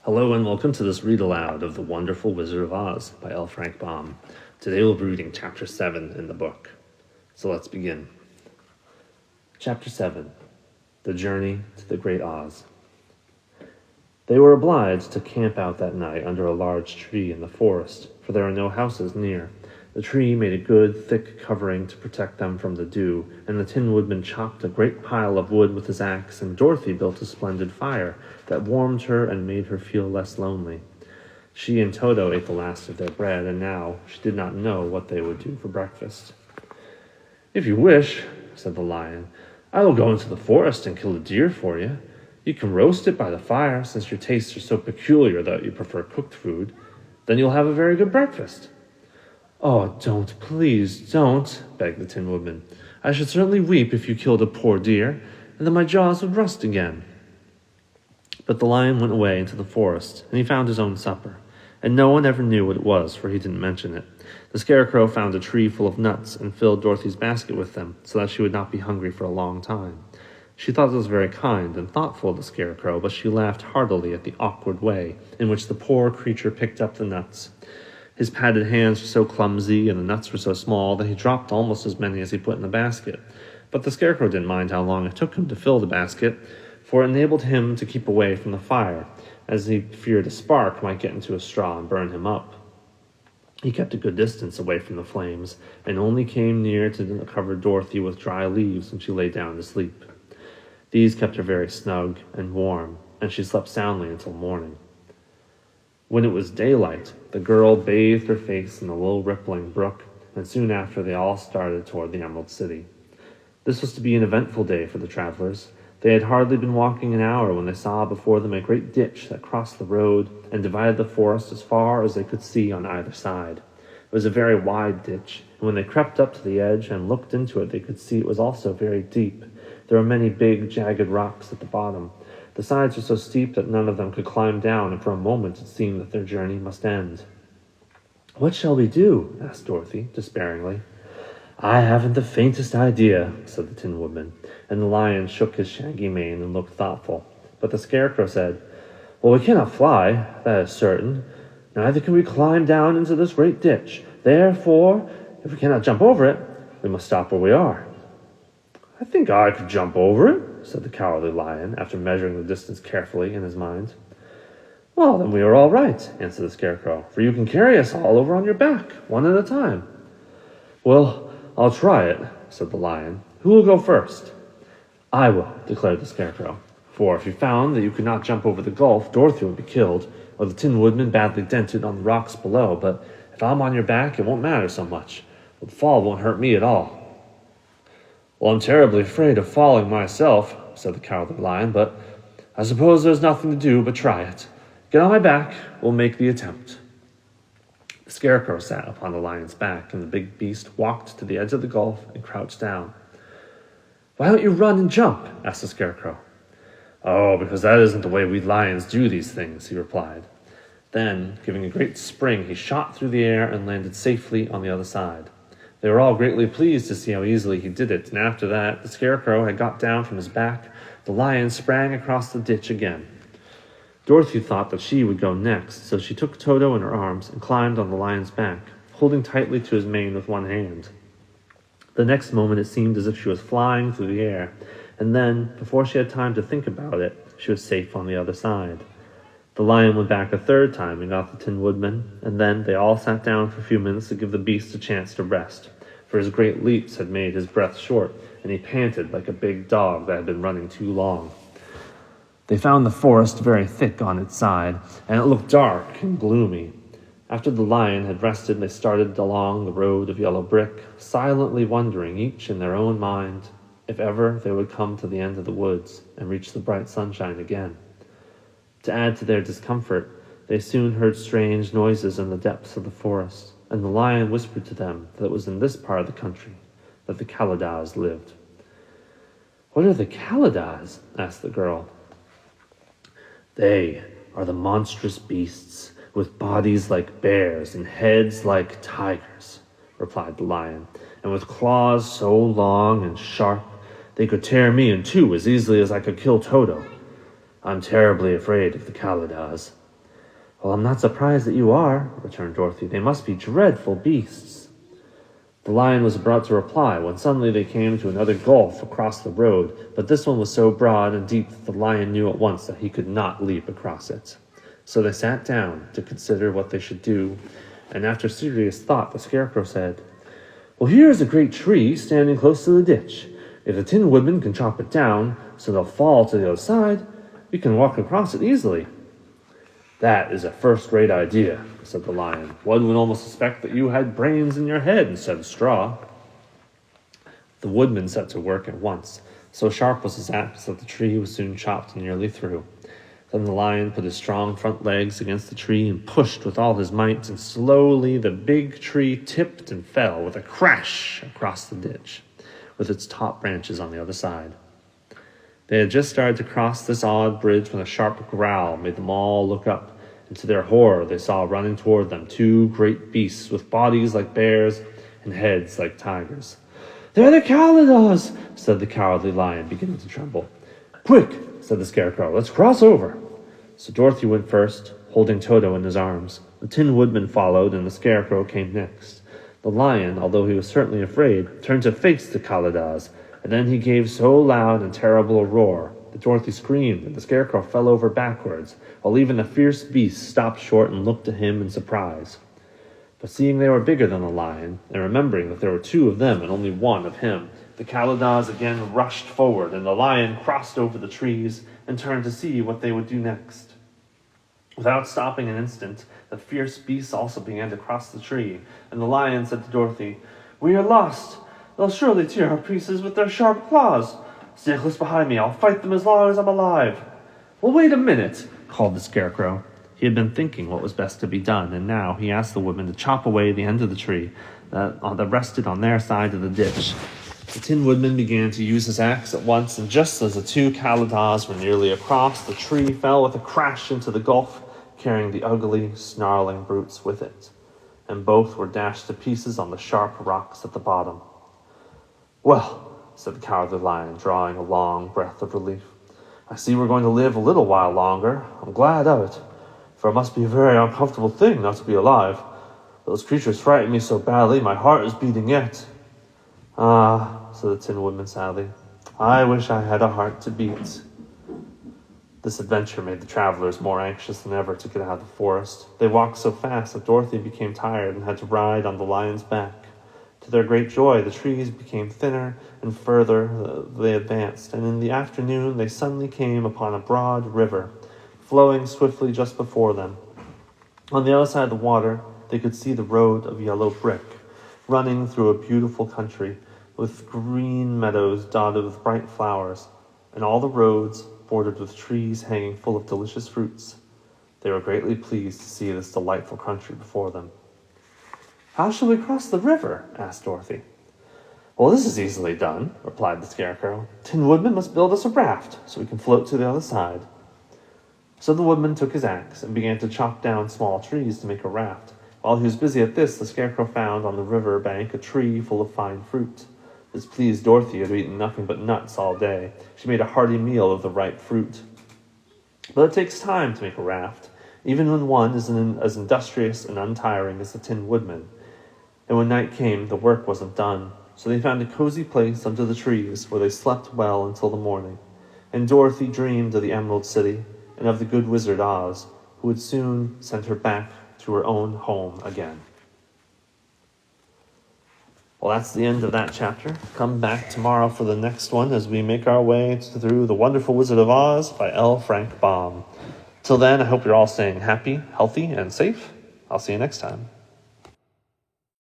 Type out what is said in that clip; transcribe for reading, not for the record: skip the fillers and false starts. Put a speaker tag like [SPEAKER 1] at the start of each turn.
[SPEAKER 1] Hello and welcome to this read aloud of The Wonderful Wizard of Oz by L. Frank Baum. Today we'll be reading Chapter 7 in the book. So let's begin. Chapter 7, The Journey to the Great Oz. They were obliged to camp out that night under a large tree in the forest, for there are no houses near. The tree made a good, thick covering to protect them from the dew, and the Tin Woodman chopped a great pile of wood with his axe, and Dorothy built a splendid fire that warmed her and made her feel less lonely. She and Toto ate the last of their bread, and now she did not know what they would do for breakfast. "If you wish," said the lion, "I will go into the forest and kill a deer for you. You can roast it by the fire, since your tastes are so peculiar that you prefer cooked food. Then you'll have a very good breakfast." "Oh, don't, please don't," begged the Tin Woodman. "I should certainly weep if you killed a poor deer, and then my jaws would rust again." But the lion went away into the forest, and he found his own supper, and no one ever knew what it was, for he didn't mention it. The Scarecrow found a tree full of nuts and filled Dorothy's basket with them, so that she would not be hungry for a long time. She thought this very kind and thoughtful of the Scarecrow, but she laughed heartily at the awkward way in which the poor creature picked up the nuts. His padded hands were so clumsy and the nuts were so small that he dropped almost as many as he put in the basket. But the Scarecrow didn't mind how long it took him to fill the basket, for it enabled him to keep away from the fire, as he feared a spark might get into a straw and burn him up. He kept a good distance away from the flames, and only came near to cover Dorothy with dry leaves when she lay down to sleep. These kept her very snug and warm, and she slept soundly until morning. When it was daylight, the girl bathed her face in the little rippling brook, and soon after they all started toward the Emerald City. This was to be an eventful day for the travelers. They had hardly been walking an hour when they saw before them a great ditch that crossed the road and divided the forest as far as they could see on either side. It was a very wide ditch, and when they crept up to the edge and looked into it, they could see it was also very deep. There were many big, jagged rocks at the bottom. The sides were so steep that none of them could climb down, and for a moment it seemed that their journey must end. "What shall we do?" asked Dorothy, despairingly. "I haven't the faintest idea," said the Tin Woodman, and the lion shook his shaggy mane and looked thoughtful. But the Scarecrow said, "Well, we cannot fly, that is certain. Neither can we climb down into this great ditch. Therefore, if we cannot jump over it, we must stop where we are." "I think I could jump over it," said the cowardly lion, after measuring the distance carefully in his mind. "Well, then we are all right," answered the Scarecrow, "for you can carry us all over on your back, one at a time." "Well, I'll try it," said the lion. "Who will go first?" "I will," declared the Scarecrow, "for if you found that you could not jump over the gulf, Dorothy would be killed, or the Tin Woodman badly dented on the rocks below. But if I'm on your back, it won't matter so much. The fall won't hurt me at all." "Well, I'm terribly afraid of falling myself," said the cowardly lion, "but I suppose there's nothing to do but try it. Get on my back, we'll make the attempt." The Scarecrow sat upon the lion's back, and the big beast walked to the edge of the gulf and crouched down. "Why don't you run and jump?" asked the Scarecrow. "Oh, because that isn't the way we lions do these things," he replied. Then, giving a great spring, he shot through the air and landed safely on the other side. They were all greatly pleased to see how easily he did it, and after that, the Scarecrow had got down from his back, the lion sprang across the ditch again. Dorothy thought that she would go next, so she took Toto in her arms and climbed on the lion's back, holding tightly to his mane with one hand. The next moment it seemed as if she was flying through the air, and then, before she had time to think about it, she was safe on the other side. The lion went back a third time and got the Tin Woodman, and then they all sat down for a few minutes to give the beast a chance to rest, for his great leaps had made his breath short, and he panted like a big dog that had been running too long. They found the forest very thick on its side, and it looked dark and gloomy. After the lion had rested, they started along the road of yellow brick, silently wondering, each in their own mind, if ever they would come to the end of the woods and reach the bright sunshine again. To add to their discomfort, they soon heard strange noises in the depths of the forest, and the lion whispered to them that it was in this part of the country that the Kaladas lived. "What are the Kaladas?" asked the girl. "They are the monstrous beasts, with bodies like bears and heads like tigers," replied the lion, "and with claws so long and sharp they could tear me in two as easily as I could kill Toto. I'm terribly afraid of the Kaladas." Well, I'm not surprised that you are, returned Dorothy. They must be dreadful beasts. The lion was about to reply when suddenly they came to another gulf across the road, but this one was so broad and deep that the lion knew at once that he could not leap across it. So they sat down to consider what they should do, and after serious thought, the Scarecrow said, Well, here is a great tree standing close to the ditch. If the Tin Woodman can chop it down so they'll fall to the other side, we can walk across it easily. That is a first-rate idea, said the lion. One would almost suspect that you had brains in your head instead of straw. The woodman set to work at once. So sharp was his axe that the tree was soon chopped nearly through. Then the lion put his strong front legs against the tree and pushed with all his might, and slowly the big tree tipped and fell with a crash across the ditch, with its top branches on the other side. They had just started to cross this odd bridge when a sharp growl made them all look up, and to their horror they saw running toward them 2 great beasts with bodies like bears and heads like tigers. "They're the Kaladas," said the cowardly lion, beginning to tremble. "Quick," said the Scarecrow, "let's cross over." So Dorothy went first, holding Toto in his arms. The Tin Woodman followed, and the Scarecrow came next. The lion, although he was certainly afraid, turned to face the Kaladas, and then he gave so loud and terrible a roar that Dorothy screamed, and the Scarecrow fell over backwards, while even the fierce beast stopped short and looked at him in surprise. But seeing they were bigger than the lion, and remembering that there were 2 of them and only 1 of him, the Kaladas again rushed forward, and the lion crossed over the trees and turned to see what they would do next. Without stopping an instant, the fierce beasts also began to cross the tree, and the lion said to Dorothy, "We are lost. They'll surely tear our pieces with their sharp claws. Stay close behind me. I'll fight them as long as I'm alive." "Well, wait a minute," called the Scarecrow. He had been thinking what was best to be done, and now he asked the woman to chop away the end of the tree that rested on their side of the ditch. The Tin Woodman began to use his axe at once, and just as the 2 Kaladas were nearly across, the tree fell with a crash into the gulf, carrying the ugly, snarling brutes with it, and both were dashed to pieces on the sharp rocks at the bottom. "Well," said the cowardly lion, drawing a long breath of relief, "I see we're going to live a little while longer. I'm glad of it, for it must be a very uncomfortable thing not to be alive. Those creatures frightened me so badly, my heart is beating yet." "Ah," said the Tin Woodman sadly, "I wish I had a heart to beat." This adventure made the travelers more anxious than ever to get out of the forest. They walked so fast that Dorothy became tired and had to ride on the lion's back. To their great joy, the trees became thinner and further they advanced, and in the afternoon they suddenly came upon a broad river, flowing swiftly just before them. On the other side of the water, they could see the road of yellow brick, running through a beautiful country, with green meadows dotted with bright flowers, and all the roads bordered with trees hanging full of delicious fruits. They were greatly pleased to see this delightful country before them. "How shall we cross the river?" asked Dorothy. "Well, this is easily done," replied the Scarecrow. "Tin Woodman must build us a raft so we can float to the other side." So the Woodman took his axe and began to chop down small trees to make a raft. While he was busy at this, the Scarecrow found on the river bank a tree full of fine fruit. This pleased Dorothy, who had eaten nothing but nuts all day. She made a hearty meal of the ripe fruit. But it takes time to make a raft, even when one is as industrious and untiring as the Tin Woodman. And when night came, the work wasn't done, so they found a cozy place under the trees where they slept well until the morning. And Dorothy dreamed of the Emerald City and of the good Wizard Oz, who would soon send her back to her own home again. Well, that's the end of that chapter. Come back tomorrow for the next one as we make our way through The Wonderful Wizard of Oz by L. Frank Baum. Till then, I hope you're all staying happy, healthy, and safe. I'll see you next time.